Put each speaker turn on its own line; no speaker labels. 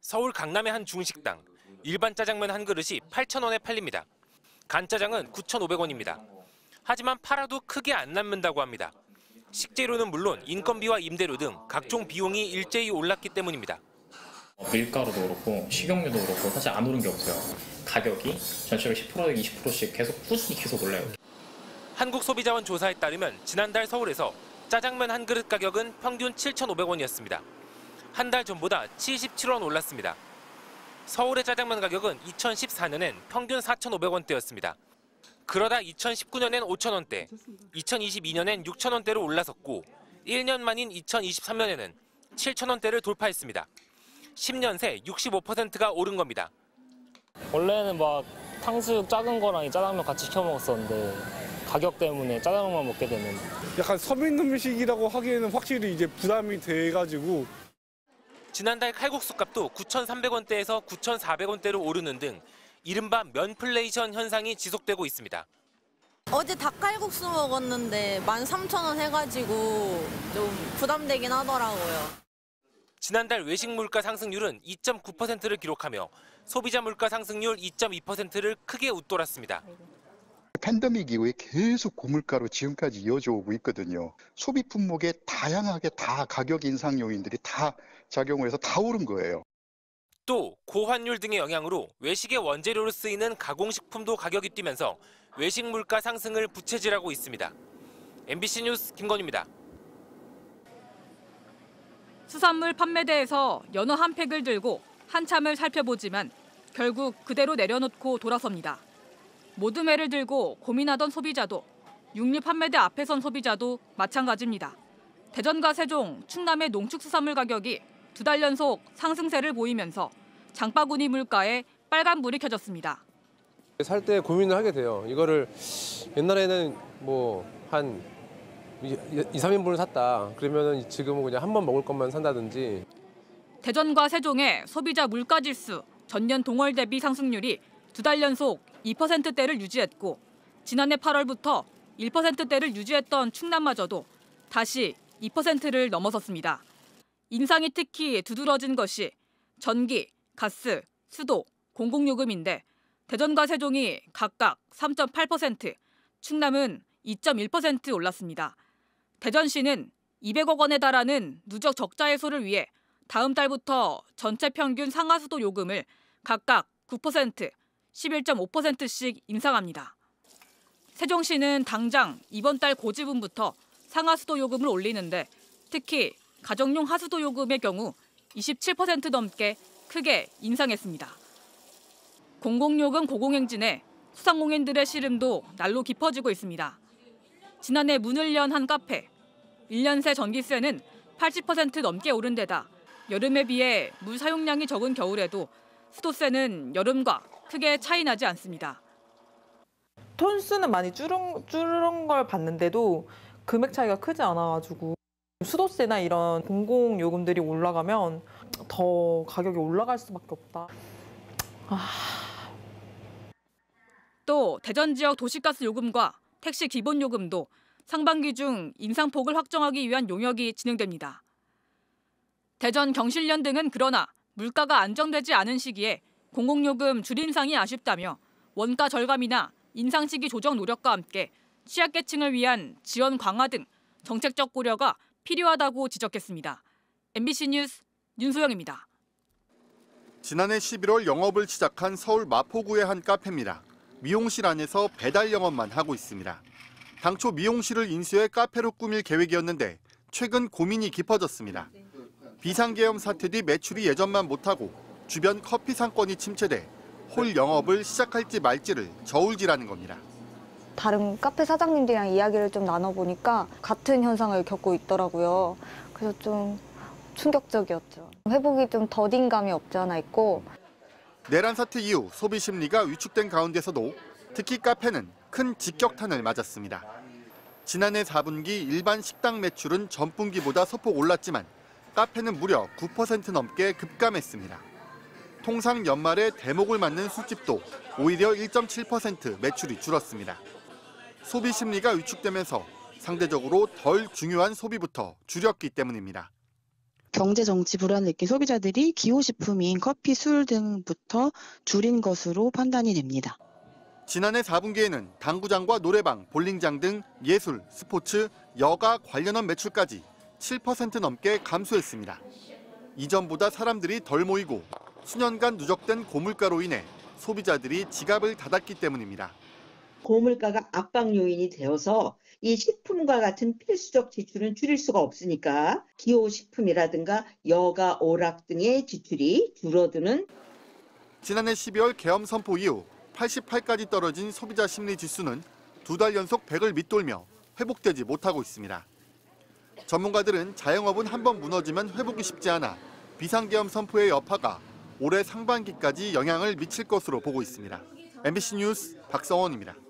서울 강남의 한 중식당. 일반 짜장면 한 그릇이 8,000원에 팔립니다. 간짜장은 9,500원입니다. 하지만 팔아도 크게 안 남는다고 합니다. 식재료는 물론 인건비와 임대료 등 각종 비용이 일제히 올랐기 때문입니다.
밀가루도 그렇고 식용유도 그렇고 사실 안 오른 게 없어요. 가격이 전체적으로 10%, 20%씩 꾸준히 올라요.
한국소비자원 조사에 따르면 지난달 서울에서 짜장면 한 그릇 가격은 평균 7,500원이었습니다. 한 달 전보다 77원 올랐습니다. 서울의 짜장면 가격은 2014년엔 평균 4,500원대였습니다. 그러다 2019년엔 5,000원대, 2022년엔 6,000원대로 올라섰고 1년 만인 2023년에는 7,000원대를 돌파했습니다. 10년 새 65%가 오른 겁니다.
원래는 막 탕수육 작은 거랑 이 짜장면 같이 시켜 먹었었는데 가격 때문에 짜장면만 먹게 되는.
약간 서민 음식이라고 하기에는 확실히 이제 부담이 돼가지고.
지난달 칼국수 값도 9,300원대에서 9,400원대로 오르는 등 이른바 면플레이션 현상이 지속되고 있습니다.
어제 닭칼국수 먹었는데 13,000원 해가지고 좀 부담되긴 하더라고요.
지난달 외식 물가 상승률은 2.9%를 기록하며 소비자 물가 상승률 2.2%를 크게 웃돌았습니다.
팬데믹 이후에 계속 고물가로 지금까지 이어져 오고 있거든요. 소비 품목에 다양하게 다 가격 인상 요인들이 다 작용을 해서 다 오른 거예요.
또 고환율 등의 영향으로 외식의 원재료로 쓰이는 가공식품도 가격이 뛰면서 외식 물가 상승을 부채질하고 있습니다. MBC 뉴스 김건희입니다.
수산물 판매대에서 연어 한 팩을 들고 한참을 살펴보지만 결국 그대로 내려놓고 돌아섭니다. 모든 회를 들고 고민하던 소비자도 육류 판매대 앞에 선 소비자도 마찬가지입니다. 대전과 세종, 충남의 농축수산물 가격이 2달 연속 상승세를 보이면서 장바구니 물가에 빨간불이 켜졌습니다.
살 때 고민을 하게 돼요. 이거를 옛날에는 한 2, 3인분을 샀다. 그러면 지금은 그냥 한 번 먹을 것만 산다든지.
대전과 세종의 소비자 물가지수 전년 동월 대비 상승률이 2달 연속 2%대를 유지했고 지난해 8월부터 1%대를 유지했던 충남마저도 다시 2%를 넘어섰습니다. 인상이 특히 두드러진 것이 전기, 가스, 수도, 공공요금인데 대전과 세종이 각각 3.8%, 충남은 2.1% 올랐습니다. 대전시는 200억 원에 달하는 누적 적자 해소를 위해 다음 달부터 전체 평균 상하수도 요금을 각각 9%, 11.5%씩 인상합니다. 세종시는 당장 이번 달 고지분부터 상하수도 요금을 올리는데 특히 가정용 하수도 요금의 경우 27% 넘게 크게 인상했습니다. 공공요금 고공행진에 소상공인들의 시름도 날로 깊어지고 있습니다. 지난해 문을 연 한 카페, 1년 새 전기세는 80% 넘게 오른 데다 여름에 비해 물 사용량이 적은 겨울에도 수도세는 여름과 크게 차이 나지 않습니다.
톤수는 많이 줄은 걸 봤는데도 금액 차이가 크지 않아가지고 수도세나 이런 공공요금들이 올라가면 더 가격이 올라갈 수밖에 없다.
또 대전 지역 도시가스 요금과 택시 기본 요금도 상반기 중 인상폭을 확정하기 위한 용역이 진행됩니다. 대전 경실련 등은 그러나 물가가 안정되지 않은 시기에 공공요금 줄인상이 아쉽다며 원가 절감이나 인상 시기 조정 노력과 함께 취약계층을 위한 지원 강화 등 정책적 고려가 필요하다고 지적했습니다. MBC 뉴스 윤소영입니다.
지난해 11월 영업을 시작한 서울 마포구의 한 카페입니다. 미용실 안에서 배달 영업만 하고 있습니다. 당초 미용실을 인수해 카페로 꾸밀 계획이었는데 최근 고민이 깊어졌습니다. 비상계엄 사태 뒤 매출이 예전만 못하고 주변 커피 상권이 침체돼 홀 영업을 시작할지 말지를 저울질하는 겁니다.
다른 카페 사장님들이랑 이야기를 좀 나눠보니까 같은 현상을 겪고 있더라고요. 그래서 좀 충격적이었죠. 회복이 좀 더딘 감이 없지 않아 있고.
내란 사태 이후 소비 심리가 위축된 가운데서도 특히 카페는 큰 직격탄을 맞았습니다. 지난해 4분기 일반 식당 매출은 전분기보다 소폭 올랐지만 카페는 무려 9% 넘게 급감했습니다. 통상 연말에 대목을 맞는 술집도 오히려 1.7% 매출이 줄었습니다. 소비 심리가 위축되면서 상대적으로 덜 중요한 소비부터 줄였기 때문입니다.
경제 정치 불안을 느낀 소비자들이 기호식품인 커피, 술 등부터 줄인 것으로 판단이 됩니다.
지난해 4분기에는 당구장과 노래방, 볼링장 등 예술, 스포츠, 여가 관련한 매출까지 7% 넘게 감소했습니다. 이전보다 사람들이 덜 모이고 수년간 누적된 고물가로 인해 소비자들이 지갑을 닫았기 때문입니다.
고물가가 압박 요인이 되어서 이 식품과 같은 필수적 지출은 줄일 수가 없으니까 기호식품이라든가 여가, 오락 등의 지출이 줄어드는.
지난해 12월 계엄 선포 이후 88까지 떨어진 소비자 심리 지수는 2달 연속 100을 밑돌며 회복되지 못하고 있습니다. 전문가들은 자영업은 한번 무너지면 회복이 쉽지 않아 비상계엄 선포의 여파가 올해 상반기까지 영향을 미칠 것으로 보고 있습니다. MBC 뉴스 박성원입니다.